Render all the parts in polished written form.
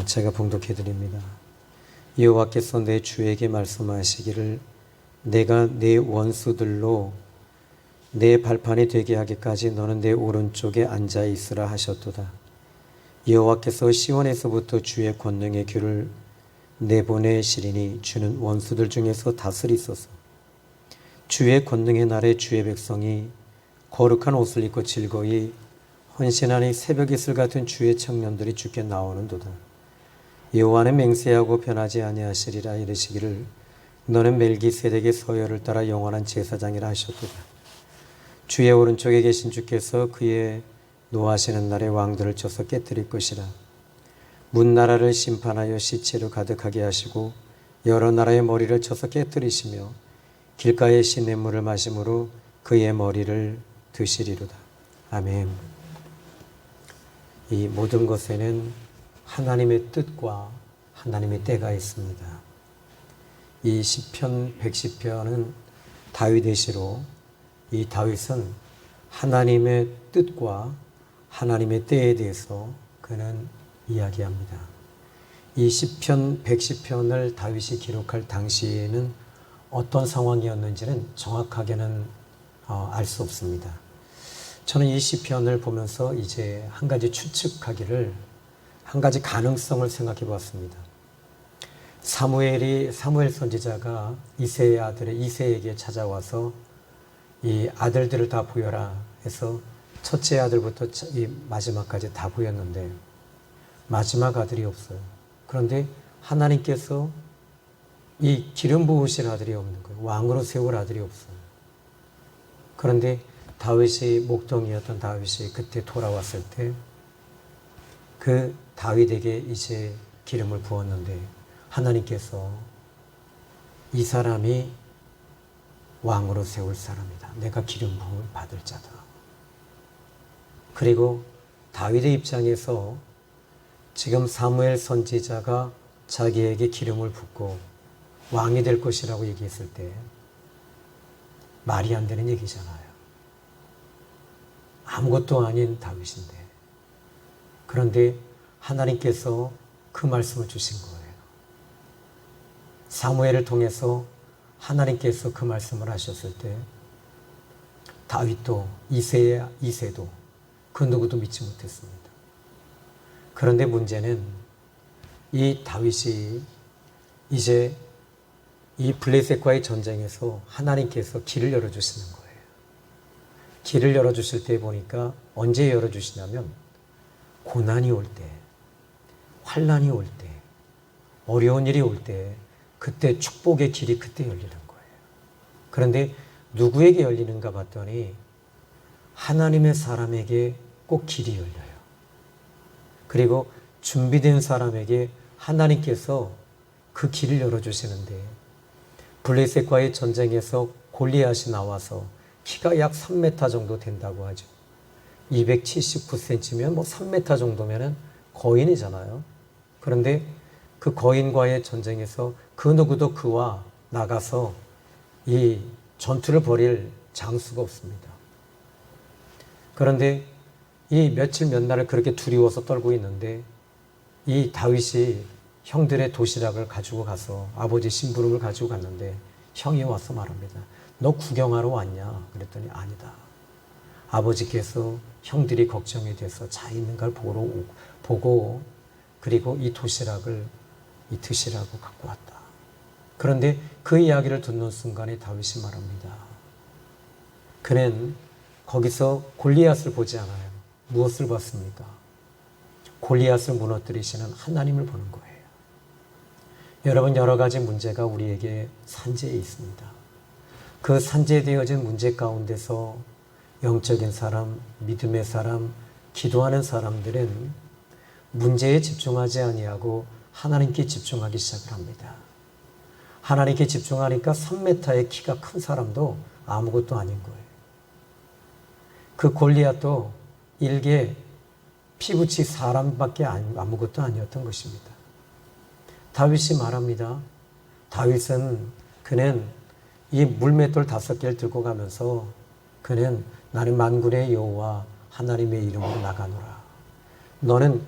제가 봉독해 드립니다. 여호와께서 내 주에게 말씀하시기를 내가 내 원수들로 내 발판이 되게 하기까지 너는 내 오른쪽에 앉아 있으라 하셨도다. 여호와께서 시온에서부터 주의 권능의 귀를 내보내시리니 주는 원수들 중에서 다스리소서. 주의 권능의 날에 주의 백성이 거룩한 옷을 입고 즐거이 헌신하니 새벽 이슬 같은 주의 청년들이 주께 나오는도다. 여호와는 맹세하고 변하지 아니하시리라 이르시기를 너는 멜기세덱의 서열을 따라 영원한 제사장이라 하셨도다. 주의 오른쪽에 계신 주께서 그의 노하시는 날에 왕들을 쳐서 깨뜨릴 것이라. 문나라를 심판하여 시체로 가득하게 하시고 여러 나라의 머리를 쳐서 깨뜨리시며 길가의 시냇물을 마심으로 그의 머리를 드시리로다. 아멘. 이 모든 것에는 하나님의 뜻과 하나님의 때가 있습니다. 이 시편 110편은 다윗의 시로 이 다윗은 하나님의 뜻과 하나님의 때에 대해서 그는 이야기합니다. 이 시편 110편을 다윗이 기록할 당시에는 어떤 상황이었는지는 정확하게는 알 수 없습니다. 저는 이 시편을 보면서 이제 한 가지 추측하기를 한 가지 가능성을 생각해 보았습니다. 사무엘 선지자가 이새의 아들의 이새에게 찾아와서 이 아들들을 다 보여라 해서 첫째 아들부터 이 마지막까지 다 보였는데 마지막 아들이 없어요. 그런데 하나님께서 이 기름 부으실 아들이 없는 거예요. 왕으로 세울 아들이 없어요. 그런데 다윗이 목동이었던 다윗이 그때 돌아왔을 때 그 다윗에게 이제 기름을 부었는데 하나님께서 이 사람이 왕으로 세울 사람이다. 내가 기름 부음을 받을 자다. 그리고 다윗의 입장에서 지금 사무엘 선지자가 자기에게 기름을 붓고 왕이 될 것이라고 얘기했을 때 말이 안 되는 얘기잖아요. 아무것도 아닌 다윗인데. 그런데 하나님께서 그 말씀을 주신 거예요. 사무엘을 통해서 하나님께서 그 말씀을 하셨을 때 다윗도 이새도 그 누구도 믿지 못했습니다. 그런데 문제는 이 다윗이 이제 이 블레셋과의 전쟁에서 하나님께서 길을 열어주시는 거예요. 길을 열어주실 때 보니까 언제 열어주시냐면 고난이 올 때, 환난이 올 때, 어려운 일이 올 때 그때 축복의 길이 그때 열리는 거예요. 그런데 누구에게 열리는가 봤더니 하나님의 사람에게 꼭 길이 열려요. 그리고 준비된 사람에게 하나님께서 그 길을 열어주시는데 블레셋과의 전쟁에서 골리앗이 나와서 키가 약 3m 정도 된다고 하죠. 279cm면 뭐 3m 정도면은 거인이잖아요. 그런데 그 거인과의 전쟁에서 그 누구도 그와 나가서 이 전투를 벌일 장수가 없습니다. 그런데 이 며칠 몇 날을 그렇게 두려워서 떨고 있는데 이 다윗이 형들의 도시락을 가지고 가서 아버지 심부름을 가지고 갔는데 형이 와서 말합니다. 너 구경하러 왔냐? 그랬더니 아니다. 아버지께서 형들이 걱정이 돼서 자 있는 걸 보고 그리고 이 도시락을 드시라고 갖고 왔다. 그런데 그 이야기를 듣는 순간에 다윗이 말합니다. 그는 거기서 골리앗을 보지 않아요. 무엇을 봤습니까? 골리앗을 무너뜨리시는 하나님을 보는 거예요. 여러분, 여러 가지 문제가 우리에게 산재해 있습니다. 그 산재되어진 문제 가운데서 영적인 사람, 믿음의 사람, 기도하는 사람들은 문제에 집중하지 아니하고 하나님께 집중하기 시작을 합니다. 하나님께 집중하니까 3m의 키가 큰 사람도 아무것도 아닌 거예요. 그 골리앗도 일개 피부치 사람밖에 아무것도 아니었던 것입니다. 다윗이 말합니다. 그는 이 물맷돌 5개를 들고 가면서 그는 나는 만군의 여호와 하나님의 이름으로 나가노라. 너는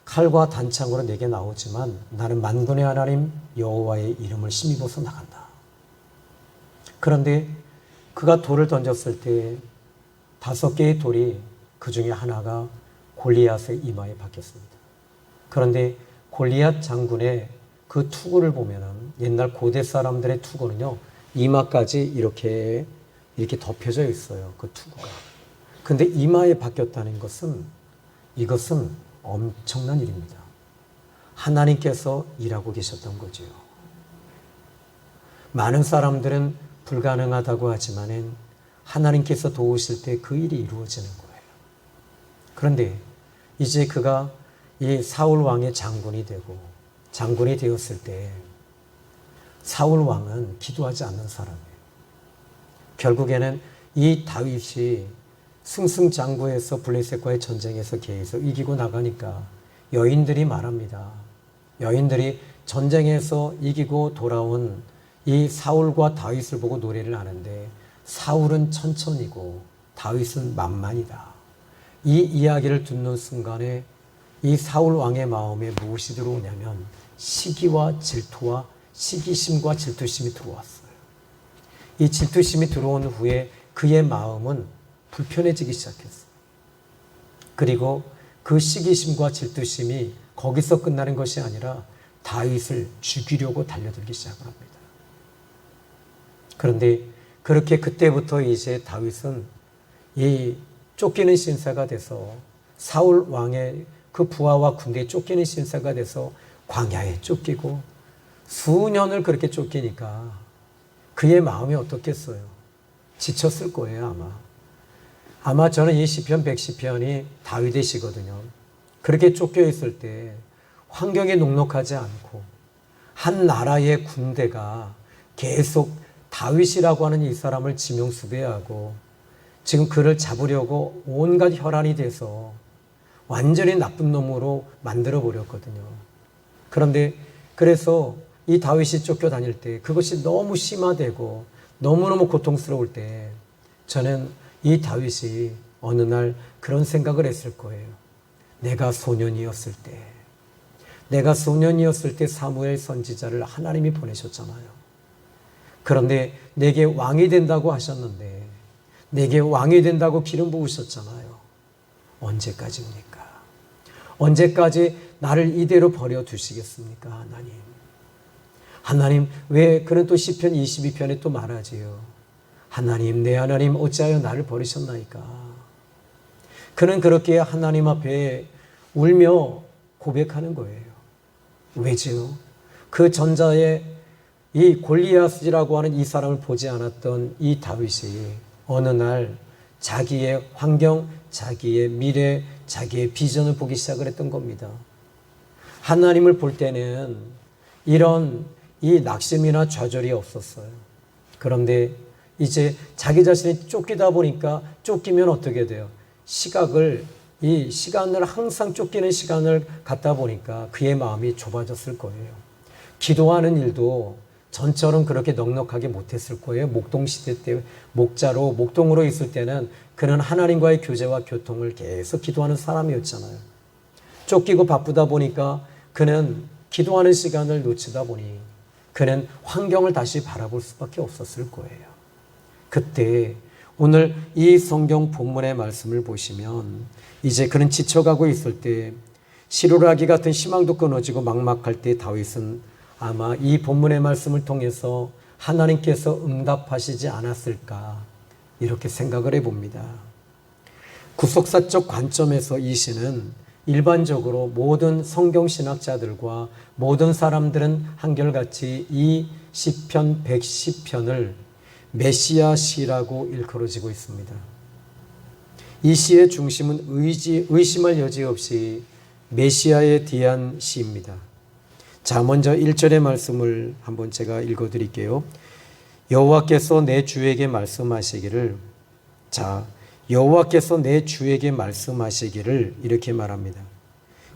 칼과 단창으로 내게 나오지만 나는 만군의 하나님 여호와의 이름을 힘입어서 나간다. 그런데 그가 돌을 던졌을 때 5개의 돌이 그 중에 하나가 골리앗의 이마에 박혔습니다. 그런데 골리앗 장군의 그 투구를 보면은 옛날 고대 사람들의 투구는요, 이마까지 이렇게 덮여져 있어요. 그 투구가. 근데 이마에 박혔다는 것은 이것은 엄청난 일입니다. 하나님께서 일하고 계셨던 거죠. 많은 사람들은 불가능하다고 하지만은 하나님께서 도우실 때 그 일이 이루어지는 거예요. 그런데 이제 그가 이 사울 왕의 장군이 되고 장군이 되었을 때 사울 왕은 기도하지 않는 사람이에요. 결국에는 이 다윗이 승승장구해서 블레셋과의 전쟁에서 계속 이기고 나가니까 여인들이 말합니다. 여인들이 전쟁에서 이기고 돌아온 이 사울과 다윗을 보고 노래를 하는데 사울은 천천히고 다윗은 만만이다. 이 이야기를 듣는 순간에 이 사울 왕의 마음에 무엇이 들어오냐면 시기와 질투와 시기심과 질투심이 들어왔어요. 이 질투심이 들어온 후에 그의 마음은 불편해지기 시작했어요. 그리고 그 시기심과 질투심이 거기서 끝나는 것이 아니라 다윗을 죽이려고 달려들기 시작을 합니다. 그런데 그렇게 그때부터 이제 다윗은 이 쫓기는 신세가 돼서 사울 왕의 그 부하와 군대에 쫓기는 신세가 돼서 광야에 쫓기고 수년을 그렇게 쫓기니까 그의 마음이 어떻겠어요? 지쳤을 거예요, 아마 저는 이 시편 110편이 다윗의 시거든요. 그렇게 쫓겨 있을 때 환경이 녹록하지 않고 한 나라의 군대가 계속 다윗이라고 하는 이 사람을 지명수배하고 지금 그를 잡으려고 온갖 혈안이 돼서 완전히 나쁜 놈으로 만들어 버렸거든요. 그런데 그래서 이 다윗이 쫓겨다닐 때 그것이 너무 심화되고 너무너무 고통스러울 때 저는 이 다윗이 어느 날 그런 생각을 했을 거예요. 내가 소년이었을 때 사무엘 선지자를 하나님이 보내셨잖아요. 그런데 내게 왕이 된다고 하셨는데 내게 왕이 된다고 기름 부으셨잖아요. 언제까지입니까? 언제까지 나를 이대로 버려두시겠습니까? 하나님 왜 그는 또 시편 22편에 또 말하지요. 하나님 내 하나님 어찌하여 나를 버리셨나이까. 그는 그렇게 하나님 앞에 울며 고백하는 거예요. 왜지요? 그 전자에 이 골리앗이라고 하는 이 사람을 보지 않았던 이 다윗이 어느 날 자기의 환경, 자기의 미래, 자기의 비전을 보기 시작을 했던 겁니다. 하나님을 볼 때는 이런 이 낙심이나 좌절이 없었어요. 그런데 이제 자기 자신이 쫓기다 보니까 쫓기면 어떻게 돼요? 이 시간을 항상 쫓기는 시간을 갖다 보니까 그의 마음이 좁아졌을 거예요. 기도하는 일도 전처럼 그렇게 넉넉하게 못했을 거예요. 목동시대 때 목동으로 있을 때는 그는 하나님과의 교제와 교통을 계속 기도하는 사람이었잖아요. 쫓기고 바쁘다 보니까 그는 기도하는 시간을 놓치다 보니 그는 환경을 다시 바라볼 수밖에 없었을 거예요. 그때 오늘 이 성경 본문의 말씀을 보시면 이제 그는 지쳐가고 있을 때 시로라기 같은 희망도 끊어지고 막막할 때 다윗은 아마 이 본문의 말씀을 통해서 하나님께서 응답하시지 않았을까 이렇게 생각을 해봅니다. 구속사적 관점에서 이 시는 일반적으로 모든 성경신학자들과 모든 사람들은 한결같이 이 시편 110편을 메시아 시라고 일컬어지고 있습니다. 이 시의 중심은 의심할 여지 없이 메시아에 대한 시입니다. 자, 먼저 1절의 말씀을 한번 제가 읽어드릴게요. 여호와께서 내 주에게 말씀하시기를, 여호와께서 내 주에게 말씀하시기를 이렇게 말합니다.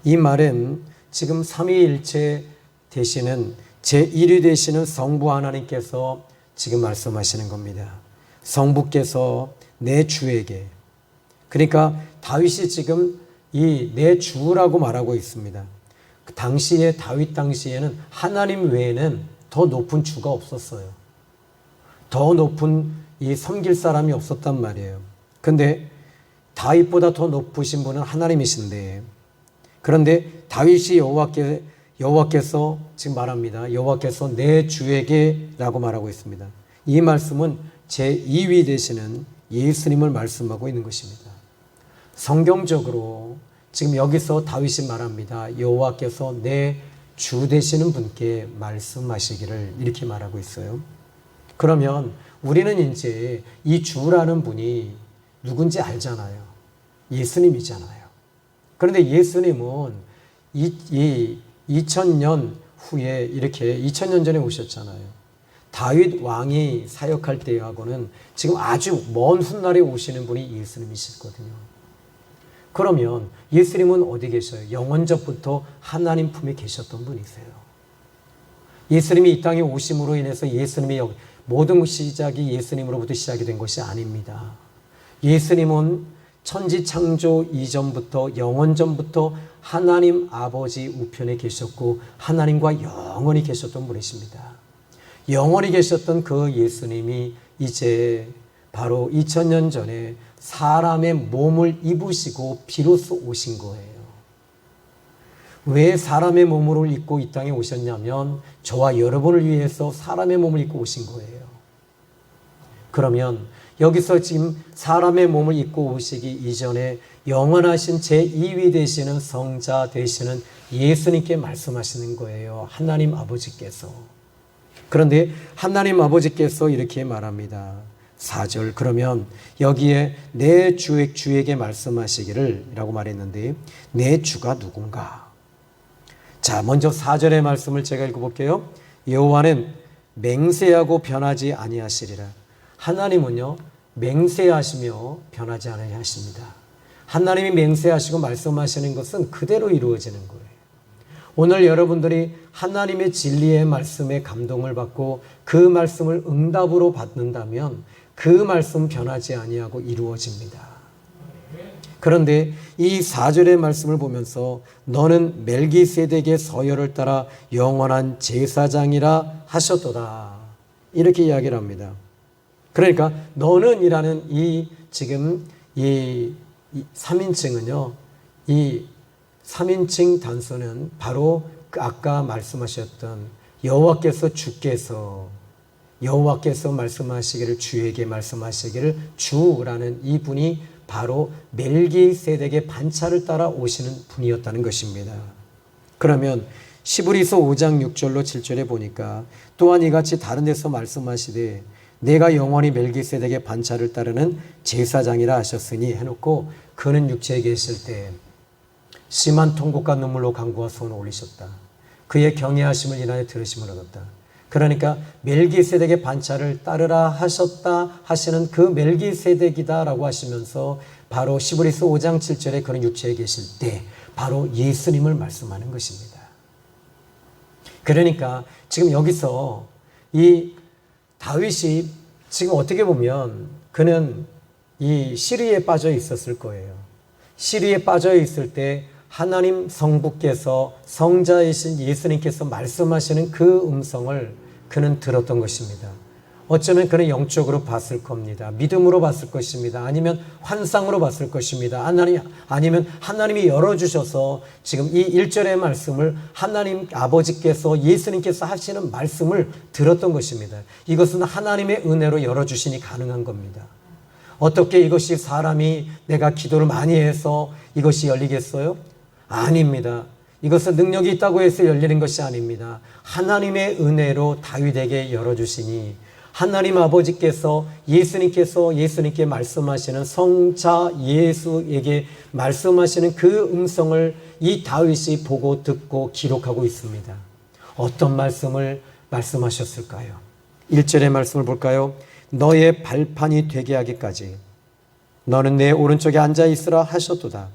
이 말은 지금 삼위일체 되시는 제1위 되시는 성부 하나님께서 지금 말씀하시는 겁니다. 성부께서 내 주에게, 그러니까 다윗이 지금 이 내 주라고 말하고 있습니다. 그 당시에 다윗 당시에는 하나님 외에는 더 높은 주가 없었어요. 더 높은 이 섬길 사람이 없었단 말이에요. 근데 다윗보다 더 높으신 분은 하나님이신데, 그런데 다윗이 여호와께서 지금 말합니다. 여호와께서 내 주에게라고 말하고 있습니다. 이 말씀은 제2위 되시는 예수님을 말씀하고 있는 것입니다. 성경적으로 지금 여기서 다윗이 말합니다. 여호와께서 내 주 되시는 분께 말씀하시기를 이렇게 말하고 있어요. 그러면 우리는 이제 이 주라는 분이 누군지 알잖아요. 예수님이잖아요. 그런데 예수님은 2000년 후에 이렇게 2000년 전에 오셨잖아요. 다윗 왕이 사역할 때하고는 지금 아주 먼 훗날에 오시는 분이 예수님이시거든요. 그러면 예수님은 어디 계셔요? 영원전부터 하나님 품에 계셨던 분이세요. 예수님이 이 땅에 오심으로 인해서 예수님의 모든 시작이 예수님으로부터 시작이 된 것이 아닙니다. 예수님은 천지 창조 이전부터 영원전부터 하나님 아버지 우편에 계셨고 하나님과 영원히 계셨던 분이십니다. 영원히 계셨던 그 예수님이 이제 바로 2000년 전에 사람의 몸을 입으시고 비로소 오신 거예요. 왜 사람의 몸을 입고 이 땅에 오셨냐면 저와 여러분을 위해서 사람의 몸을 입고 오신 거예요. 그러면 여기서 지금 사람의 몸을 입고 오시기 이전에 영원하신 제2위 되시는 성자 되시는 예수님께 말씀하시는 거예요. 하나님 아버지께서. 그런데 하나님 아버지께서 이렇게 말합니다. 4절, 그러면 여기에 내 주에게 말씀하시기를 라고 말했는데 내 주가 누군가? 자, 먼저 4절의 말씀을 제가 읽어볼게요. 여호와는 맹세하고 변하지 아니하시리라. 하나님은요 맹세하시며 변하지 아니하십니다. 하나님이 맹세하시고 말씀하시는 것은 그대로 이루어지는 거예요. 오늘 여러분들이 하나님의 진리의 말씀에 감동을 받고 그 말씀을 응답으로 받는다면 그 말씀 변하지 아니하고 이루어집니다. 그런데 이 4절의 말씀을 보면서 너는 멜기세덱의 서열을 따라 영원한 제사장이라 하셨도다. 이렇게 이야기를 합니다. 그러니까 너는 이라는 이 지금 이 3인칭은요. 이 3인칭 단서는 바로 아까 말씀하셨던 여호와께서 말씀하시기를 주에게 말씀하시기를 주라는 이분이 바로 멜기세덱의 반차를 따라 오시는 분이었다는 것입니다. 그러면 시브리서 5장 6절로 7절에 보니까 또한 이같이 다른 데서 말씀하시되 내가 영원히 멜기세덱의 반차를 따르는 제사장이라 하셨으니 해놓고 그는 육체에 계실 때 심한 통곡과 눈물로 간구와 소원을 올리셨다. 그의 경외하심을 인하여 들으심을 얻었다. 그러니까 멜기세덱의 반차를 따르라 하셨다 하시는 그 멜기세덱이다라고 하시면서 바로 시브리서 5장 7절에 그는 육체에 계실 때 바로 예수님을 말씀하는 것입니다. 그러니까 지금 여기서 이 다윗이 지금 어떻게 보면 그는 이 시리에 빠져 있었을 거예요. 시리에 빠져 있을 때 하나님 성부께서 성자이신 예수님께서 말씀하시는 그 음성을 그는 들었던 것입니다. 어쩌면 그는 영적으로 봤을 겁니다. 믿음으로 봤을 것입니다. 아니면 환상으로 봤을 것입니다. 아니면 하나님이 열어주셔서 지금 이 1절의 말씀을 하나님 아버지께서 예수님께서 하시는 말씀을 들었던 것입니다. 이것은 하나님의 은혜로 열어주시니 가능한 겁니다. 어떻게 이것이 사람이 내가 기도를 많이 해서 이것이 열리겠어요? 아닙니다. 이것은 능력이 있다고 해서 열리는 것이 아닙니다. 하나님의 은혜로 다윗에게 열어주시니 하나님 아버지께서 예수님께 말씀하시는 성자 예수에게 말씀하시는 그 음성을 이 다윗이 보고 듣고 기록하고 있습니다. 어떤 말씀을 말씀하셨을까요? 1절의 말씀을 볼까요? 너의 발판이 되게 하기까지 너는 내 오른쪽에 앉아 있으라 하셨도다.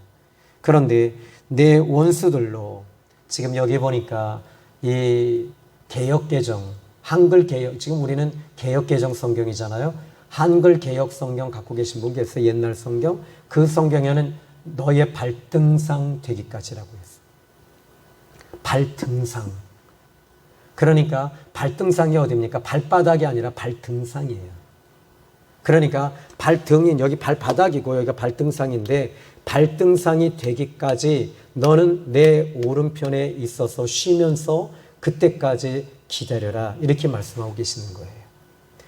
그런데 내 원수들로 지금 여기 보니까 이 개역개정 한글 개역, 지금 우리는 개역 개정 성경이잖아요. 한글 개역 성경 갖고 계신 분 계세요. 옛날 성경. 그 성경에는 너의 발등상 되기까지라고 했어요. 발등상. 그러니까 발등상이 어디입니까? 발바닥이 아니라 발등상이에요. 그러니까 발등인 여기 발바닥이고 여기가 발등상인데 발등상이 되기까지 너는 내 오른편에 있어서 쉬면서 그때까지 기다려라. 이렇게 말씀하고 계시는 거예요.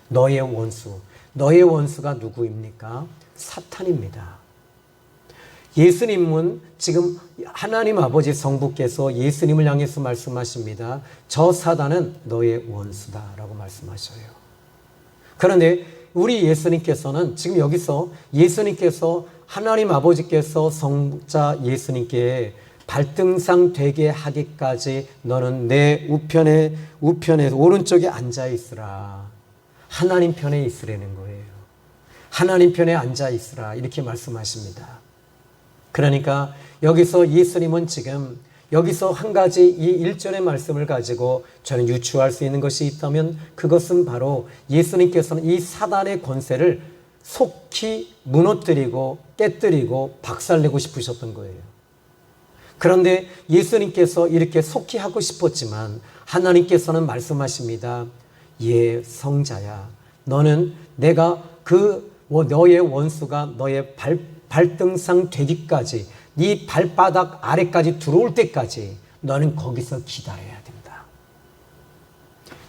너의 원수. 너의 원수가 누구입니까? 사탄입니다. 예수님은 지금 하나님 아버지 성부께서 예수님을 향해서 말씀하십니다. 저 사단은 너의 원수다라고 말씀하셔요. 그런데 우리 예수님께서는 지금 여기서 예수님께서 하나님 아버지께서 성자 예수님께 발등상 되게 하기까지 너는 내 우편에 오른쪽에 앉아 있으라. 하나님 편에 있으라는 거예요. 하나님 편에 앉아 있으라. 이렇게 말씀하십니다. 그러니까 여기서 예수님은 지금 여기서 한 가지 이 1절의 말씀을 가지고 저는 유추할 수 있는 것이 있다면 그것은 바로 예수님께서는 이 사단의 권세를 속히 무너뜨리고 깨뜨리고 박살내고 싶으셨던 거예요. 그런데 예수님께서 이렇게 속히 하고 싶었지만 하나님께서는 말씀하십니다. 예, 성자야. 너는 내가 너의 원수가 너의 발등상 되기까지 네 발바닥 아래까지 들어올 때까지 너는 거기서 기다려야 된다.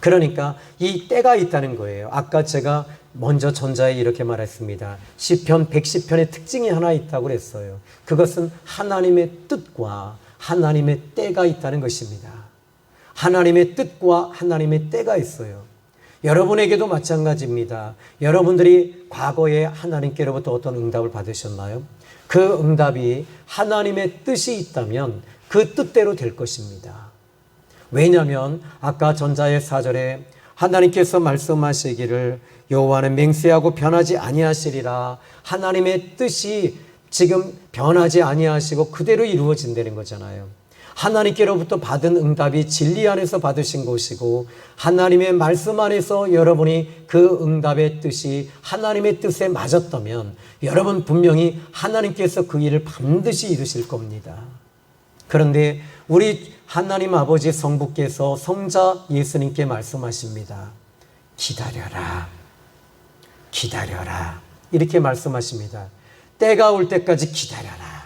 그러니까 이 때가 있다는 거예요. 아까 제가 먼저 전자에 이렇게 말했습니다. 시편 110편의 특징이 하나 있다고 그랬어요. 그것은 하나님의 뜻과 하나님의 때가 있다는 것입니다. 하나님의 뜻과 하나님의 때가 있어요. 여러분에게도 마찬가지입니다. 여러분들이 과거에 하나님께로부터 어떤 응답을 받으셨나요? 그 응답이 하나님의 뜻이 있다면 그 뜻대로 될 것입니다. 왜냐하면 아까 전자의 4절에 하나님께서 말씀하시기를 여호와는 맹세하고 변하지 아니하시리라. 하나님의 뜻이 지금 변하지 아니하시고 그대로 이루어진다는 거잖아요. 하나님께로부터 받은 응답이 진리 안에서 받으신 것이고 하나님의 말씀 안에서 여러분이 그 응답의 뜻이 하나님의 뜻에 맞았다면 여러분 분명히 하나님께서 그 일을 반드시 이루실 겁니다. 그런데 우리 하나님 아버지 성부께서 성자 예수님께 말씀하십니다. 기다려라. 기다려라. 이렇게 말씀하십니다. 때가 올 때까지 기다려라.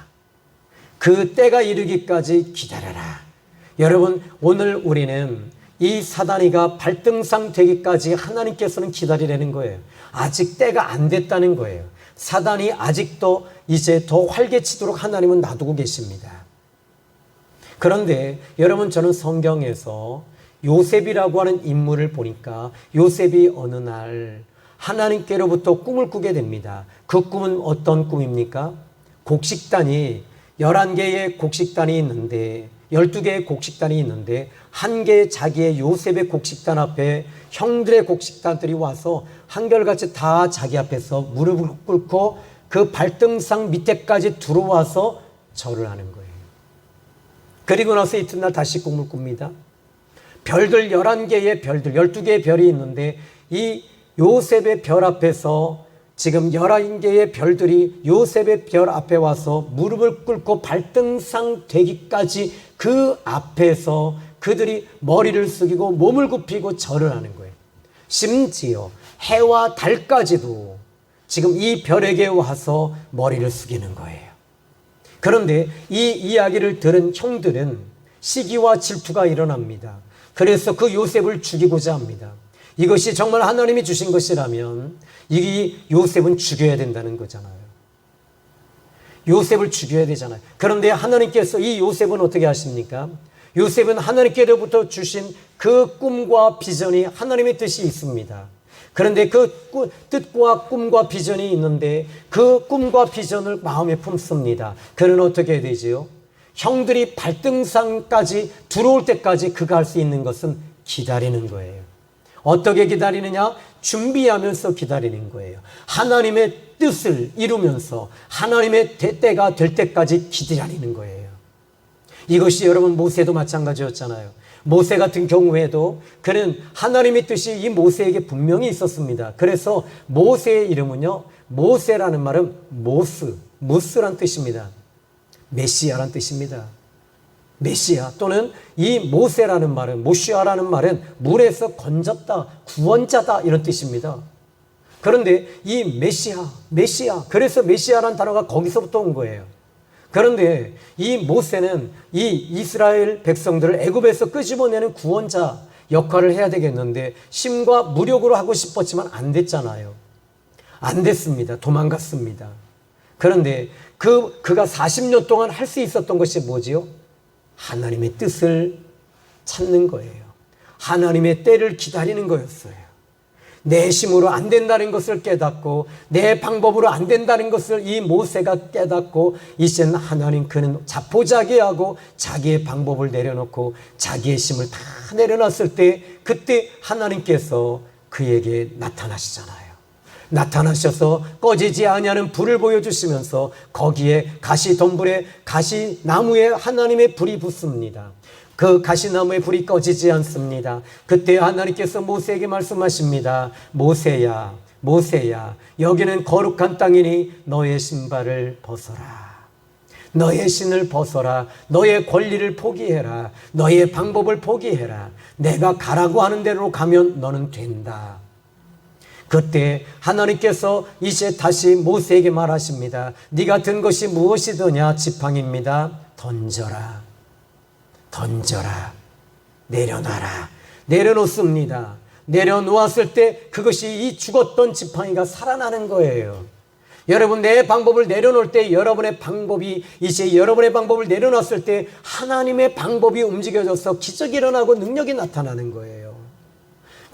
그 때가 이르기까지 기다려라. 여러분, 오늘 우리는 이 사단이가 발등상 되기까지 하나님께서는 기다리라는 거예요. 아직 때가 안 됐다는 거예요. 사단이 아직도 이제 더 활개치도록 하나님은 놔두고 계십니다. 그런데 여러분, 저는 성경에서 요셉이라고 하는 인물을 보니까 요셉이 어느 날 하나님께로부터 꿈을 꾸게 됩니다. 그 꿈은 어떤 꿈입니까? 곡식단이 11개의 곡식단이 있는데 12개의 곡식단이 있는데 한 개의 자기의 요셉의 곡식단 앞에 형들의 곡식단들이 와서 한결같이 다 자기 앞에서 무릎을 꿇고 그 발등상 밑에까지 들어와서 절을 하는 거예요. 그리고 나서 이튿날 다시 꿈을 꿉니다. 별들 11개의 별들 12개의 별이 있는데 이 요셉의 별 앞에서 지금 11개의 별들이 요셉의 별 앞에 와서 무릎을 꿇고 발등상 되기까지 그 앞에서 그들이 머리를 숙이고 몸을 굽히고 절을 하는 거예요. 심지어 해와 달까지도 지금 이 별에게 와서 머리를 숙이는 거예요. 그런데 이 이야기를 들은 형들은 시기와 질투가 일어납니다. 그래서 그 요셉을 죽이고자 합니다. 이것이 정말 하나님이 주신 것이라면 이 요셉은 죽여야 된다는 거잖아요. 요셉을 죽여야 되잖아요. 그런데 하나님께서 이 요셉은 어떻게 하십니까? 요셉은 하나님께로부터 주신 그 꿈과 비전이 하나님의 뜻이 있습니다. 그런데 그 뜻과 꿈과 비전이 있는데 그 꿈과 비전을 마음에 품습니다. 그는 어떻게 해야 되지요? 형들이 발등상까지 들어올 때까지 그가 할 수 있는 것은 기다리는 거예요. 어떻게 기다리느냐? 준비하면서 기다리는 거예요. 하나님의 뜻을 이루면서 하나님의 때가 될 때까지 기다리는 거예요. 이것이 여러분 모세도 마찬가지였잖아요. 모세 같은 경우에도 그는 하나님의 뜻이 이 모세에게 분명히 있었습니다. 그래서 모세의 이름은요, 모세라는 말은 무스란 뜻입니다. 메시아란 뜻입니다. 메시아 또는 이 모세라는 말은, 모시아라는 말은 물에서 건졌다, 구원자다 이런 뜻입니다. 그런데 이 메시아, 그래서 메시아라는 단어가 거기서부터 온 거예요. 그런데 이 모세는 이 이스라엘 백성들을 애굽에서 끄집어내는 구원자 역할을 해야 되겠는데 심과 무력으로 하고 싶었지만 안 됐잖아요. 안 됐습니다. 도망갔습니다. 그런데 그가 40년 동안 할 수 있었던 것이 뭐지요? 하나님의 뜻을 찾는 거예요. 하나님의 때를 기다리는 거였어요. 내 힘으로 안 된다는 것을 깨닫고 내 방법으로 안 된다는 것을 이 모세가 깨닫고 이제는 하나님 그는 자포자기하고 자기의 방법을 내려놓고 자기의 힘을 다 내려놨을 때 그때 하나님께서 그에게 나타나시잖아요. 나타나셔서 꺼지지 아니하는 불을 보여주시면서 거기에 가시덤불에 가시나무에 하나님의 불이 붙습니다. 그 가시나무의 불이 꺼지지 않습니다. 그때 하나님께서 모세에게 말씀하십니다. 모세야, 모세야, 여기는 거룩한 땅이니 너의 신발을 벗어라. 너의 신을 벗어라. 너의 권리를 포기해라. 너의 방법을 포기해라. 내가 가라고 하는 대로 가면 너는 된다. 그때 하나님께서 이제 다시 모세에게 말하십니다. 네가 든 것이 무엇이더냐? 지팡이입니다. 던져라. 던져라. 내려놔라. 내려놓습니다. 내려놓았을 때 그것이 이 죽었던 지팡이가 살아나는 거예요. 여러분, 내 방법을 내려놓을 때 여러분의 방법이 이제 여러분의 방법을 내려놨을 때 하나님의 방법이 움직여져서 기적이 일어나고 능력이 나타나는 거예요.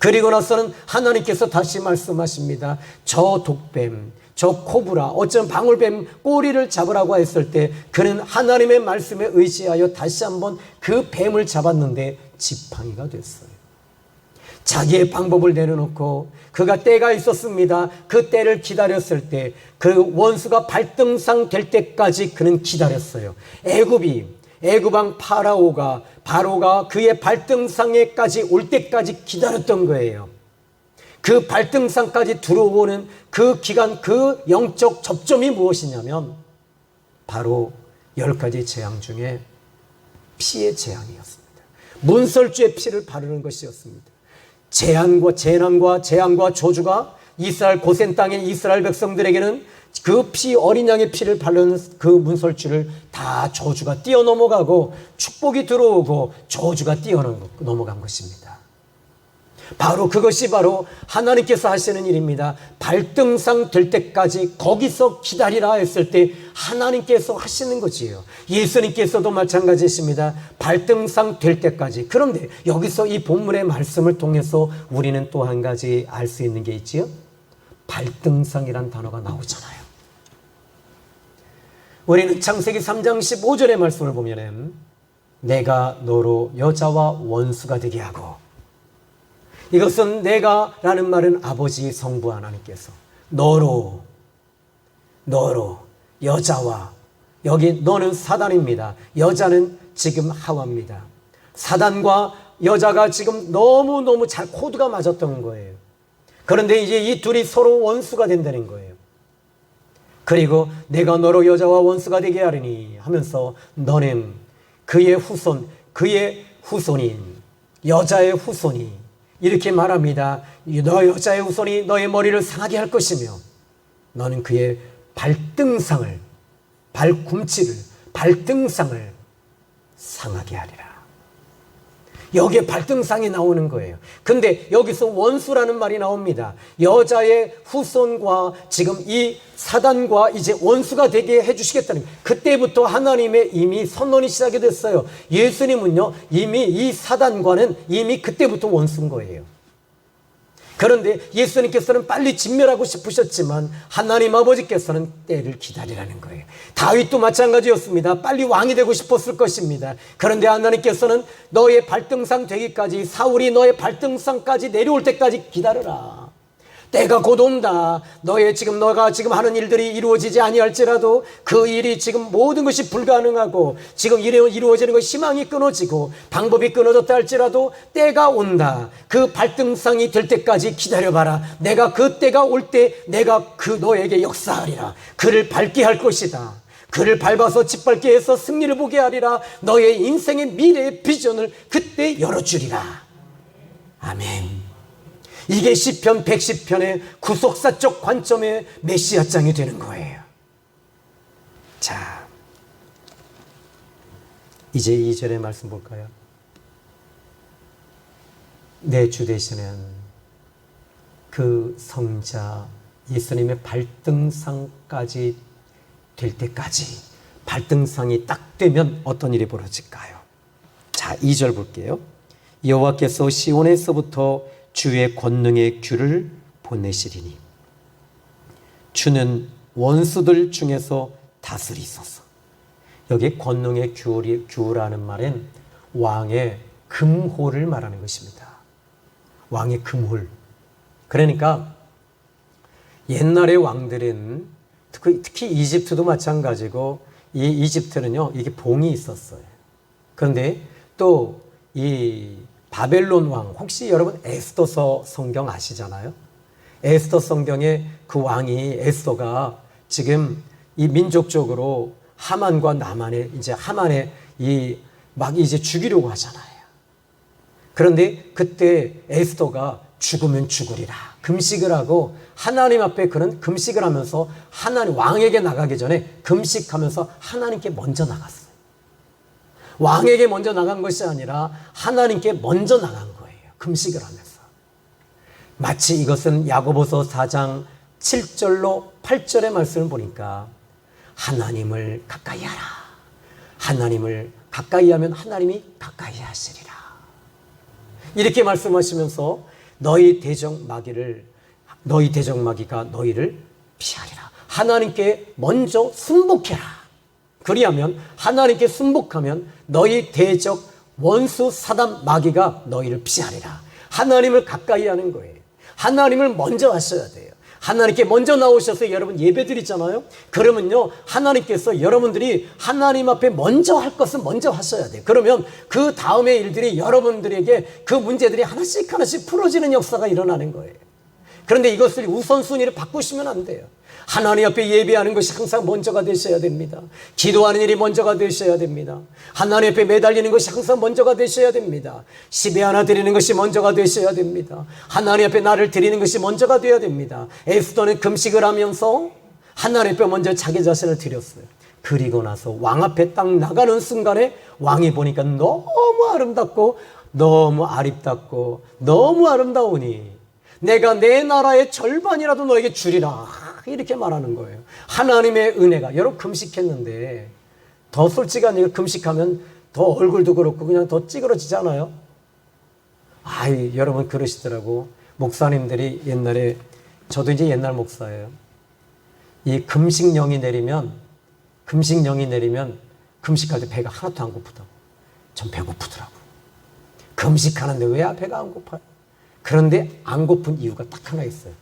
그리고 나서는 하나님께서 다시 말씀하십니다. 저 독뱀, 저 코브라, 어쩌면 방울뱀 꼬리를 잡으라고 했을 때 그는 하나님의 말씀에 의지하여 다시 한번 그 뱀을 잡았는데 지팡이가 됐어요. 자기의 방법을 내려놓고 그가 때가 있었습니다. 그 때를 기다렸을 때 그 원수가 발등상 될 때까지 그는 기다렸어요. 애굽왕 바로가 그의 발등상에까지 올 때까지 기다렸던 거예요. 그 발등상까지 들어오는 그 기간, 그 영적 접점이 무엇이냐면 바로 10가지 재앙 중에 피의 재앙이었습니다. 문설주의 피를 바르는 것이었습니다. 재난과 저주가 이스라엘 고센 땅의 이스라엘 백성들에게는 그 피, 어린 양의 피를 바르는 그 문설주를 다 저주가 뛰어넘어가고 축복이 들어오고 저주가 뛰어넘어간 것입니다. 바로 그것이 바로 하나님께서 하시는 일입니다. 발등상 될 때까지 거기서 기다리라 했을 때 하나님께서 하시는 거지요. 예수님께서도 마찬가지십니다. 발등상 될 때까지. 그런데 여기서 이 본문의 말씀을 통해서 우리는 또 한 가지 알 수 있는 게 있지요. 발등상이란 단어가 나오잖아요. 우리는 창세기 3장 15절의 말씀을 보면은 내가 너로 여자와 원수가 되게 하고, 이것은 내가라는 말은 아버지 성부 하나님께서 너로 여자와, 여기 너는 사단입니다. 여자는 지금 하와입니다. 사단과 여자가 지금 너무너무 잘 코드가 맞았던 거예요. 그런데 이제 이 둘이 서로 원수가 된다는 거예요. 그리고 내가 너로 여자와 원수가 되게 하리니 하면서 너는 그의 후손인 여자의 후손이 이렇게 말합니다. 너 여자의 후손이 너의 머리를 상하게 할 것이며 너는 그의 발등상을 상하게 하리라. 여기에 발등상이 나오는 거예요. 근데 여기서 원수라는 말이 나옵니다. 여자의 후손과 지금 이 사단과 이제 원수가 되게 해주시겠다는 거예요. 그때부터 하나님의 이미 선언이 시작이 됐어요. 예수님은요, 이미 이 사단과는 이미 그때부터 원수인 거예요. 그런데 예수님께서는 빨리 진멸하고 싶으셨지만 하나님 아버지께서는 때를 기다리라는 거예요. 다윗도 마찬가지였습니다. 빨리 왕이 되고 싶었을 것입니다. 그런데 하나님께서는 너의 발등상 되기까지, 사울이 너의 발등상까지 내려올 때까지 기다려라. 때가 곧 온다. 너가 지금 하는 일들이 이루어지지 아니할지라도 그 일이 지금 모든 것이 불가능하고 지금 이루어지는 것 희망이 끊어지고 방법이 끊어졌다 할지라도 때가 온다. 그 발등상이 될 때까지 기다려봐라. 내가 그 때가 올 때 내가 너에게 역사하리라. 그를 밝게 할 것이다. 그를 밟아서 짓밟게 해서 승리를 보게 하리라. 너의 인생의 미래의 비전을 그때 열어주리라. 아멘. 이게 시편 110편의 구속사적 관점의 메시아장이 되는 거예요. 자, 이제 2절의 말씀 볼까요? 내 주 되시는 그 성자 예수님의 발등상까지 될 때까지, 발등상이 딱 되면 어떤 일이 벌어질까요? 자, 2절 볼게요. 여호와께서 시온에서부터 주의 권능의 규를 보내시리니 주는 원수들 중에서 다스리소서. 여기 권능의 규라는 말은 왕의 금홀을 말하는 것입니다. 왕의 금홀. 그러니까 옛날의 왕들은 특히 이집트도 마찬가지고, 이 이집트는요, 이게 봉이 있었어요. 그런데 또 이 바벨론 왕, 혹시 여러분 에스더서 성경 아시잖아요? 에스더 성경에 그 왕이 에스더가 지금 이 민족적으로 하만과 나만의, 이제 하만의 막 이제 죽이려고 하잖아요. 그런데 그때 에스더가 죽으면 죽으리라 금식을 하고, 하나님 앞에 그런 금식을 하면서 하나님 왕에게 나가기 전에 금식하면서 하나님께 먼저 나갔어요. 왕에게 먼저 나간 것이 아니라 하나님께 먼저 나간 거예요. 금식을 하면서. 마치 이것은 야고보서 4장 7절로 8절의 말씀을 보니까 하나님을 가까이 하라. 하나님을 가까이 하면 하나님이 가까이 하시리라. 이렇게 말씀하시면서 너희 대적마귀가 너희를 피하리라. 하나님께 먼저 순복해라. 그리하면 하나님께 순복하면 너희 대적 원수 사단 마귀가 너희를 피하리라. 하나님을 가까이 하는 거예요. 하나님을 먼저 하셔야 돼요. 하나님께 먼저 나오셔서 여러분 예배 드리잖아요. 그러면요, 하나님께서 여러분들이 하나님 앞에 먼저 할 것은 먼저 하셔야 돼요. 그러면 그 다음의 일들이 여러분들에게 그 문제들이 하나씩 하나씩 풀어지는 역사가 일어나는 거예요. 그런데 이것을 우선순위를 바꾸시면 안 돼요. 하나님 앞에 예배하는 것이 항상 먼저가 되셔야 됩니다. 기도하는 일이 먼저가 되셔야 됩니다. 하나님 앞에 매달리는 것이 항상 먼저가 되셔야 됩니다. 10에 하나 드리는 것이 먼저가 되셔야 됩니다. 하나님 앞에 나를 드리는 것이 먼저가 되어야 됩니다. 에스더는 금식을 하면서 하나님 앞에 먼저 자기 자신을 드렸어요. 그리고 나서 왕 앞에 딱 나가는 순간에 왕이 보니까 너무 아름답고 너무 아립답고 너무 아름다우니 내가 내 나라의 절반이라도 너에게 주리라, 이렇게 말하는 거예요. 하나님의 은혜가. 여러분 금식했는데 더 솔직한 얘기, 금식하면 더 얼굴도 그렇고 그냥 더 찌그러지잖아요. 여러분 그러시더라고. 목사님들이 옛날에, 저도 이제 옛날 목사예요. 이 금식령이 내리면 금식할 때 배가 하나도 안 고프다고. 전 배고프더라고. 금식하는데 왜 배가 안 고파요? 그런데 안 고픈 이유가 딱 하나 있어요.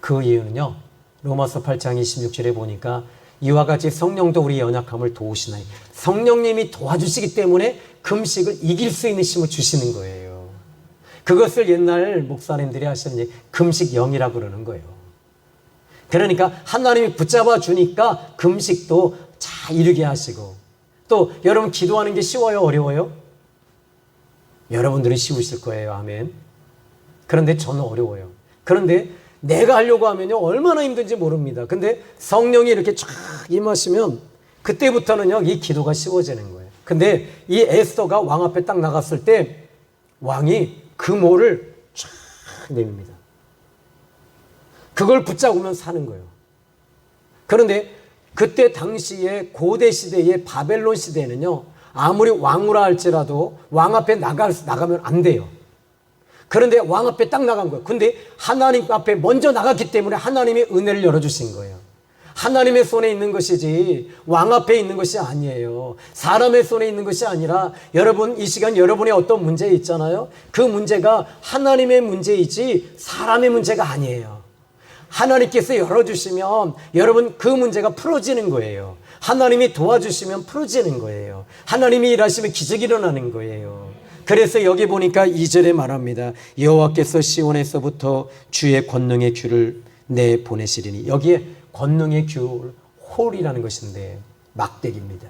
그 이유는요, 로마서 8장 26절에 보니까 이와 같이 성령도 우리 연약함을 도우시나니, 성령님이 도와주시기 때문에 금식을 이길 수 있는 힘을 주시는 거예요. 그것을 옛날 목사님들이 하시는 얘기, 금식영이라고 그러는 거예요. 그러니까 하나님이 붙잡아 주니까 금식도 잘 이루게 하시고. 또 여러분 기도하는 게 쉬워요, 어려워요? 여러분들은 쉬우실 거예요. 아멘. 그런데 저는 어려워요. 그런데 내가 하려고 하면요, 얼마나 힘든지 모릅니다. 근데 성령이 이렇게 쫙 임하시면 그때부터는요, 이 기도가 쉬워지는 거예요. 근데 이 에스더가 왕 앞에 딱 나갔을 때 왕이 금호를 쫙 내밉니다. 그걸 붙잡으면 사는 거예요. 그런데 그때 당시에 고대 시대의 바벨론 시대에는요, 아무리 왕후라 할지라도 왕 앞에 나가면 안 돼요. 그런데 왕 앞에 딱 나간 거예요. 근데 하나님 앞에 먼저 나갔기 때문에 하나님의 은혜를 열어주신 거예요. 하나님의 손에 있는 것이지 왕 앞에 있는 것이 아니에요. 사람의 손에 있는 것이 아니라, 여러분 이 시간 여러분의 어떤 문제 있잖아요. 그 문제가 하나님의 문제이지 사람의 문제가 아니에요. 하나님께서 열어주시면 여러분 그 문제가 풀어지는 거예요. 하나님이 도와주시면 풀어지는 거예요. 하나님이 일하시면 기적이 일어나는 거예요. 그래서 여기 보니까 2절에 말합니다. 여호와께서 시온에서부터 주의 권능의 규를 내보내시리니. 여기에 권능의 규를 홀이라는 것인데 막대기입니다.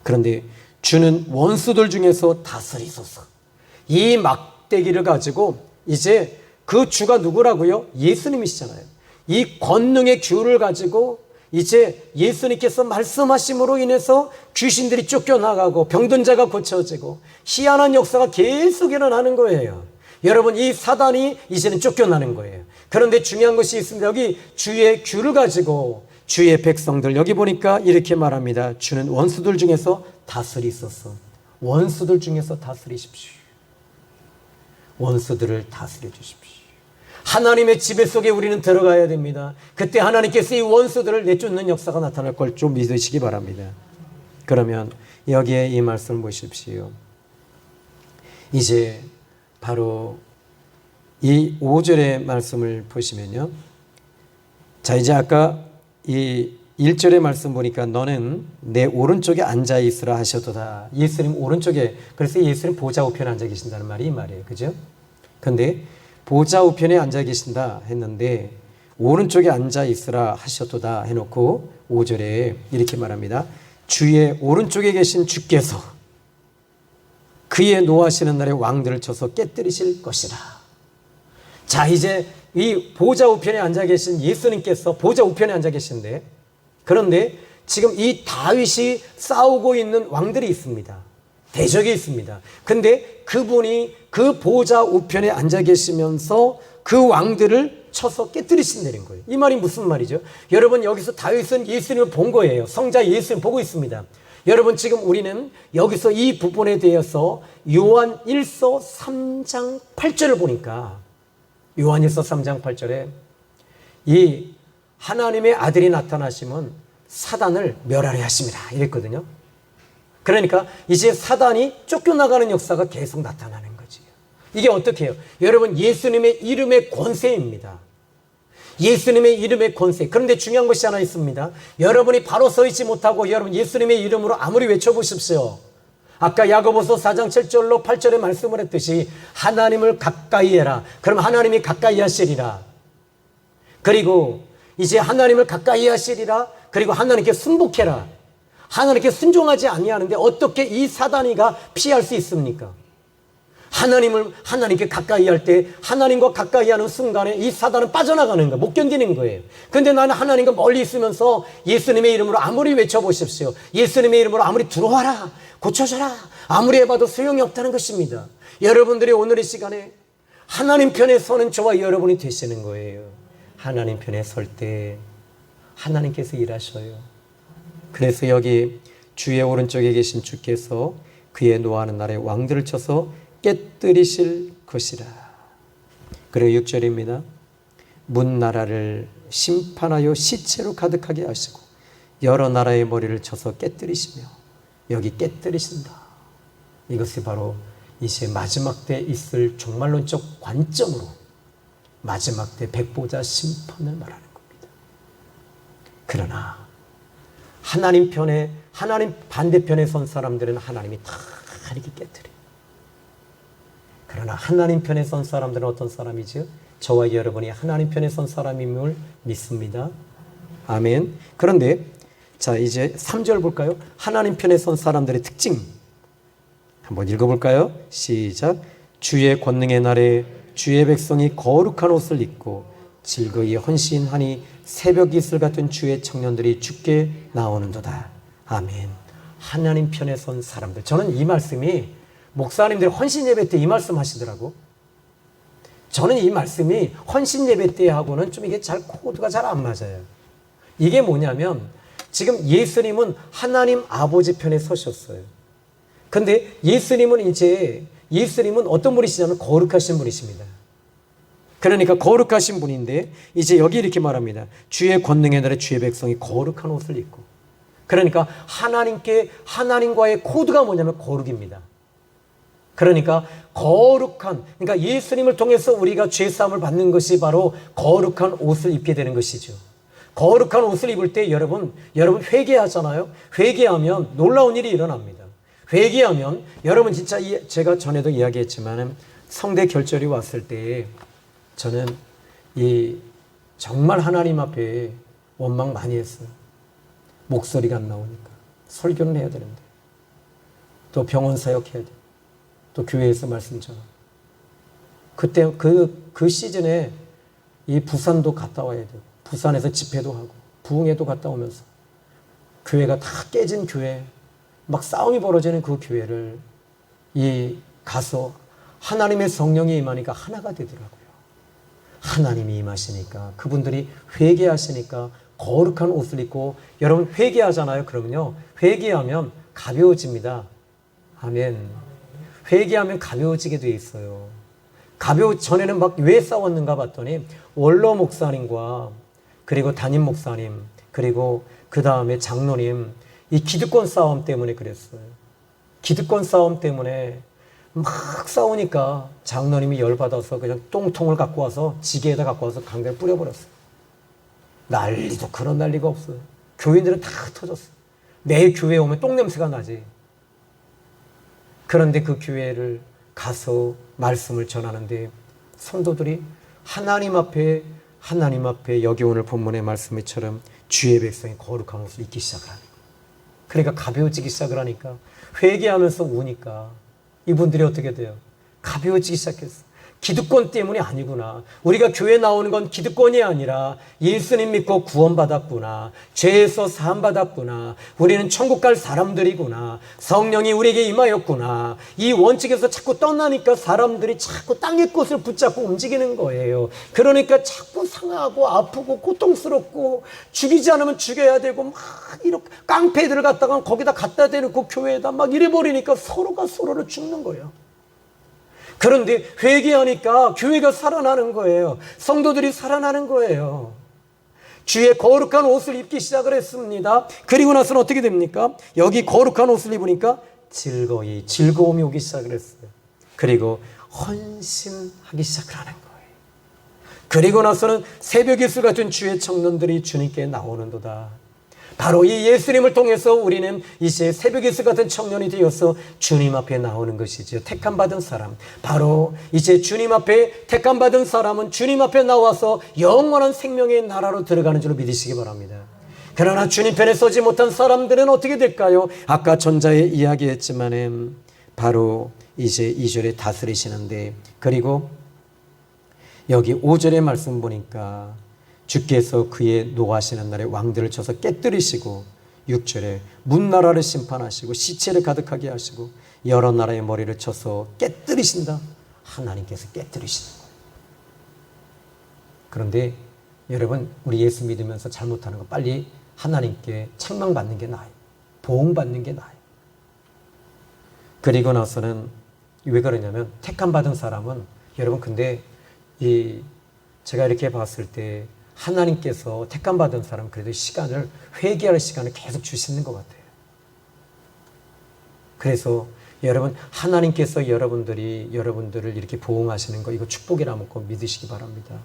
그런데 주는 원수들 중에서 다스리소서. 이 막대기를 가지고 이제 그 주가 누구라고요? 예수님이시잖아요. 이 권능의 귤을 가지고 이제 예수님께서 말씀하심으로 인해서 귀신들이 쫓겨나가고 병든 자가 고쳐지고 희한한 역사가 계속 일어나는 거예요. 여러분, 이 사단이 이제는 쫓겨나는 거예요. 그런데 중요한 것이 있습니다. 여기 주의 귤을 가지고 주의 백성들, 여기 보니까 이렇게 말합니다. 주는 원수들 중에서 다스리소서. 원수들 중에서 다스리십시오. 원수들을 다스려 주십시오. 하나님의 지배 속에 우리는 들어가야 됩니다. 그때 하나님께서 이 원수들을 내쫓는 역사가 나타날 걸 좀 믿으시기 바랍니다. 그러면 여기에 이 말씀을 보십시오. 이제 바로 이 5절의 말씀을 보시면요. 자, 이제 아까 이 1절의 말씀 보니까 너는 내 오른쪽에 앉아 있으라 하셔도다. 예수님 오른쪽에, 그래서 예수님 보좌 우편에 앉아 계신다는 말이 이 말이에요. 그죠? 근데 보좌 우편에 앉아 계신다 했는데 오른쪽에 앉아 있으라 하셔도다 해놓고 5절에 이렇게 말합니다. 주의 오른쪽에 계신 주께서 그의 노하시는 날에 왕들을 쳐서 깨뜨리실 것이라. 자, 이제 이 보좌 우편에 앉아 계신 예수님께서 보좌 우편에 앉아 계신데, 그런데 지금 이 다윗이 싸우고 있는 왕들이 있습니다. 대적이 있습니다. 근데 그분이 그 보좌 우편에 앉아 계시면서 그 왕들을 쳐서 깨뜨리신다는 거예요. 이 말이 무슨 말이죠? 여러분, 여기서 다윗은 예수님을 본 거예요. 성자 예수님 보고 있습니다. 여러분, 지금 우리는 여기서 이 부분에 대해서 요한 1서 3장 8절을 보니까 요한 1서 3장 8절에 이 하나님의 아들이 나타나시면 사단을 멸하려 하십니다. 이랬거든요. 그러니까 이제 사단이 쫓겨나가는 역사가 계속 나타나는 거지. 이게 어떻게 해요? 여러분, 예수님의 이름의 권세입니다. 예수님의 이름의 권세. 그런데 중요한 것이 하나 있습니다. 여러분이 바로 서 있지 못하고 여러분 예수님의 이름으로 아무리 외쳐보십시오. 아까 야고보서 4장 7절로 8절에 말씀을 했듯이 하나님을 가까이 해라. 그럼 하나님이 가까이 하시리라. 그리고 이제 하나님을 가까이 하시리라. 그리고 하나님께 순복해라. 하나님께 순종하지 아니하는데 어떻게 이 사단이가 피할 수 있습니까? 하나님께 가까이 할 때 하나님과 가까이 하는 순간에 이 사단은 빠져나가는 거예요. 못 견디는 거예요. 근데 나는 하나님과 멀리 있으면서 예수님의 이름으로 아무리 외쳐보십시오. 예수님의 이름으로 아무리 들어와라, 고쳐줘라, 아무리 해봐도 소용이 없다는 것입니다. 여러분들이 오늘 이 시간에 하나님 편에 서는 저와 여러분이 되시는 거예요. 하나님 편에 설 때 하나님께서 일하셔요. 그래서 여기 주의 오른쪽에 계신 주께서 그의 노하는 날에 왕들을 쳐서 깨뜨리실 것이라. 그리고 6절입니다. 문 나라를 심판하여 시체로 가득하게 하시고 여러 나라의 머리를 쳐서 깨뜨리시며, 여기 깨뜨리신다. 이것이 바로 이제 마지막 때 있을 종말론적 관점으로 마지막 때 백보자 심판을 말하는 겁니다. 그러나 하나님 편에, 하나님 반대편에 선 사람들은 하나님이 다 이렇게 깨뜨려요. 그러나 하나님 편에 선 사람들은 어떤 사람이죠? 저와 여러분이 하나님 편에 선 사람임을 믿습니다. 아멘. 그런데 자, 이제 3절 볼까요? 하나님 편에 선 사람들의 특징 한번 읽어볼까요? 시작. 주의 권능의 날에 주의 백성이 거룩한 옷을 입고 즐거이 헌신하니 새벽 이슬 같은 주의 청년들이 주께 나오는도다. 아멘. 하나님 편에 선 사람들. 저는 이 말씀이 목사님들이 헌신 예배 때 이 말씀 하시더라고. 저는 이 말씀이 헌신 예배 때 하고는 좀 이게 코드가 잘 안 맞아요. 이게 뭐냐면 지금 예수님은 하나님 아버지 편에 서셨어요. 근데 예수님은 어떤 분이시냐면 거룩하신 분이십니다. 그러니까 거룩하신 분인데 이제 여기 이렇게 말합니다. 주의 권능의 날에 주의 백성이 거룩한 옷을 입고. 그러니까 하나님과의 코드가 뭐냐면 거룩입니다. 그러니까 그러니까 예수님을 통해서 우리가 죄사함을 받는 것이 바로 거룩한 옷을 입게 되는 것이죠. 거룩한 옷을 입을 때 여러분 회개하잖아요. 회개하면 놀라운 일이 일어납니다. 회개하면 여러분 진짜 제가 전에도 이야기했지만 성대 결절이 왔을 때 저는 정말 하나님 앞에 원망 많이 했어요. 목소리가 안 나오니까 설교는 해야 되는데, 또 병원 사역해야 돼, 또 교회에서 말씀 전하. 그때 그 시즌에 이 부산도 갔다 와야 돼요. 부산에서 집회도 하고 부흥회도 갔다 오면서 교회가 다 깨진 교회, 막 싸움이 벌어지는 그 교회를 가서 하나님의 성령이 임하니까 하나가 되더라고요. 하나님이 임하시니까, 그분들이 회개하시니까 거룩한 옷을 입고, 여러분 회개하잖아요. 그러면요, 회개하면 가벼워집니다. 아멘. 회개하면 가벼워지게 돼 있어요. 전에는 막 왜 싸웠는가 봤더니 원로 목사님과 그리고 담임 목사님 그리고 그 다음에 장로님, 이 기득권 싸움 때문에 그랬어요. 기득권 싸움 때문에 막 싸우니까 장로님이 열받아서 그냥 똥통을 갖고 와서 지게에다 갖고 와서 강가에 뿌려버렸어요. 난리도 그런 난리가 없어요. 교인들은 다 터졌어요. 매일 교회에 오면 똥냄새가 나지. 그런데 그 교회를 가서 말씀을 전하는데 성도들이 하나님 앞에 여기 오늘 본문의 말씀처럼 주의 백성이 거룩한 옷을 입기 시작을 하는 거예요. 그러니까 가벼워지기 시작을 하니까, 회개하면서 우니까 이분들이 어떻게 돼요? 가벼워지기 시작했어. 기득권 때문이 아니구나. 우리가 교회 나오는 건 기득권이 아니라 예수님 믿고 구원받았구나. 죄에서 사함받았구나. 우리는 천국 갈 사람들이구나. 성령이 우리에게 임하였구나. 이 원칙에서 자꾸 떠나니까 사람들이 자꾸 땅의 것을 붙잡고 움직이는 거예요. 그러니까 자꾸 상하고 아프고 고통스럽고, 죽이지 않으면 죽여야 되고, 막 이렇게 깡패들을 갖다가 거기다 갖다 대놓고 교회에다 막 이래버리니까 서로가 서로를 죽는 거예요. 그런데 회개하니까 교회가 살아나는 거예요. 성도들이 살아나는 거예요. 주의 거룩한 옷을 입기 시작을 했습니다. 그리고 나서는 어떻게 됩니까? 여기 거룩한 옷을 입으니까 즐거움이 오기 시작을 했어요. 그리고 헌신하기 시작을 하는 거예요. 그리고 나서는 새벽 이슬 같은 주의 청년들이 주님께 나오는도다. 바로 이 예수님을 통해서 우리는 이제 새벽 이슬 같은 청년이 되어서 주님 앞에 나오는 것이죠. 택함받은 사람, 바로 이제 주님 앞에 택함받은 사람은 주님 앞에 나와서 영원한 생명의 나라로 들어가는 줄 믿으시기 바랍니다. 그러나 주님 편에 서지 못한 사람들은 어떻게 될까요? 아까 전자에 이야기했지만 바로 이제 2절에 다스리시는데, 그리고 여기 5절의 말씀 보니까 주께서 그의 노하시는 날에 왕들을 쳐서 깨뜨리시고, 6절에 문나라를 심판하시고 시체를 가득하게 하시고 여러 나라의 머리를 쳐서 깨뜨리신다. 하나님께서 깨뜨리시는 거예요. 그런데 여러분, 우리 예수 믿으면서 잘못하는 거 빨리 하나님께 책망받는 게 나아요. 보응받는 게 나아요. 그리고 나서는 왜 그러냐면, 택함받은 사람은 여러분, 근데 제가 이렇게 봤을 때 하나님께서 택함받은 사람은 그래도 회개할 시간을 계속 주시는 것 같아요. 그래서 여러분, 하나님께서 여러분들을 이렇게 보응하시는 거, 이거 축복이라고 믿으시기 바랍니다.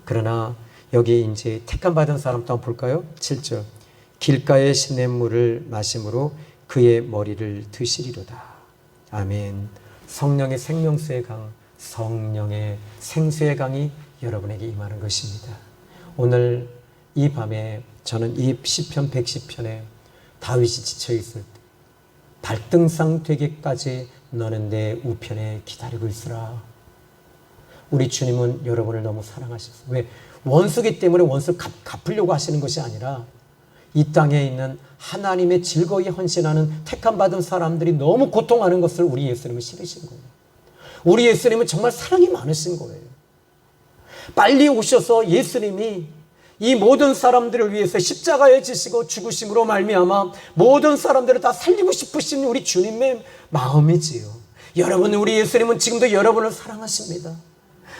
그러나 여기 이제 택함받은 사람 또 한번 볼까요? 7절. 길가의 시냇물을 마심으로 그의 머리를 드시리로다. 아멘. 성령의 생명수의 강, 성령의 생수의 강이 여러분에게 임하는 것입니다. 오늘 이 밤에 저는 이 시편 110편에 다윗이 지쳐있을 때, 발등상 되기까지 너는 내 우편에 기다리고 있으라. 우리 주님은 여러분을 너무 사랑하셨어요. 왜? 원수기 때문에 원수를 갚으려고 하시는 것이 아니라, 이 땅에 있는 하나님의 즐거이 헌신하는 택함받은 사람들이 너무 고통하는 것을 우리 예수님은 싫으신 거예요. 우리 예수님은 정말 사랑이 많으신 거예요. 빨리 오셔서 예수님이 이 모든 사람들을 위해서 십자가에 지시고 죽으심으로 말미암아 모든 사람들을 다 살리고 싶으신 우리 주님의 마음이지요. 여러분, 우리 예수님은 지금도 여러분을 사랑하십니다.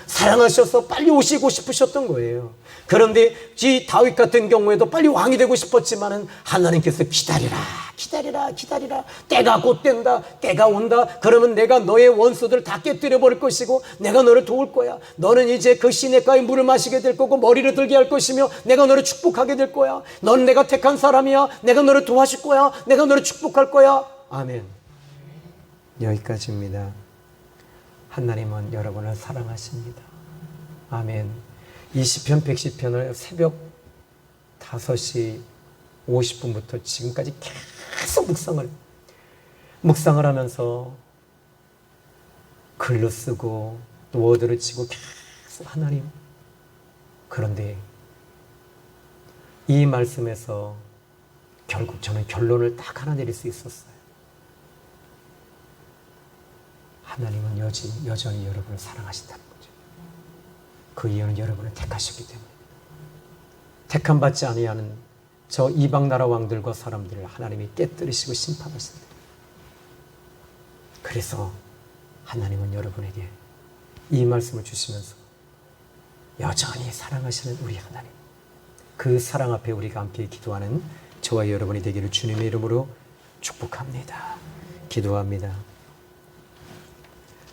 사랑하셔서 빨리 오시고 싶으셨던 거예요. 그런데 이 다윗 같은 경우에도 빨리 왕이 되고 싶었지만은 하나님께서 기다리라. 때가 곧 된다. 때가 온다. 그러면 내가 너의 원수들을 다 깨뜨려 버릴 것이고 내가 너를 도울 거야. 너는 이제 그 시냇가의 물을 마시게 될 거고 머리를 들게 할 것이며 내가 너를 축복하게 될 거야. 너는 내가 택한 사람이야. 내가 너를 도와줄 거야. 내가 너를 축복할 거야. 아멘. 여기까지입니다. 하나님은 여러분을 사랑하십니다. 아멘. 이 시편 110편을 새벽 5시 50분부터 지금까지 계속 묵상을 하면서 글로 쓰고 또 워드를 치고 계속 하나님. 그런데 이 말씀에서 결국 저는 결론을 딱 하나 내릴 수 있었어요. 하나님은 여전히 여러분을 사랑하신다는 거죠. 그 이유는 여러분을 택하셨기 때문에. 택함받지 아니하는 저 이방 나라 왕들과 사람들을 하나님이 깨뜨리시고 심판하신다. 그래서 하나님은 여러분에게 이 말씀을 주시면서 여전히 사랑하시는 우리 하나님, 그 사랑 앞에 우리가 함께 기도하는 저와 여러분이 되기를 주님의 이름으로 축복합니다. 기도합니다.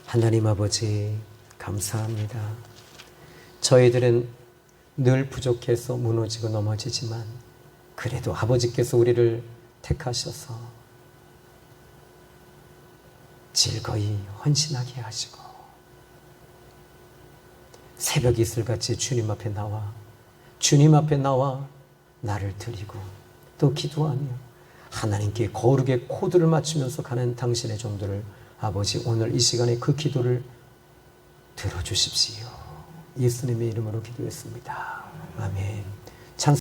하나님 아버지 감사합니다. 저희들은 늘 부족해서 무너지고 넘어지지만 그래도 아버지께서 우리를 택하셔서 즐거이 헌신하게 하시고 새벽 이슬같이 주님 앞에 나와 나를 드리고 또 기도하며 하나님께 거룩의 코드를 맞추면서 가는 당신의 종들을 아버지 오늘 이 시간에 그 기도를 들어주십시오. 예수님의 이름으로 기도했습니다. 아멘.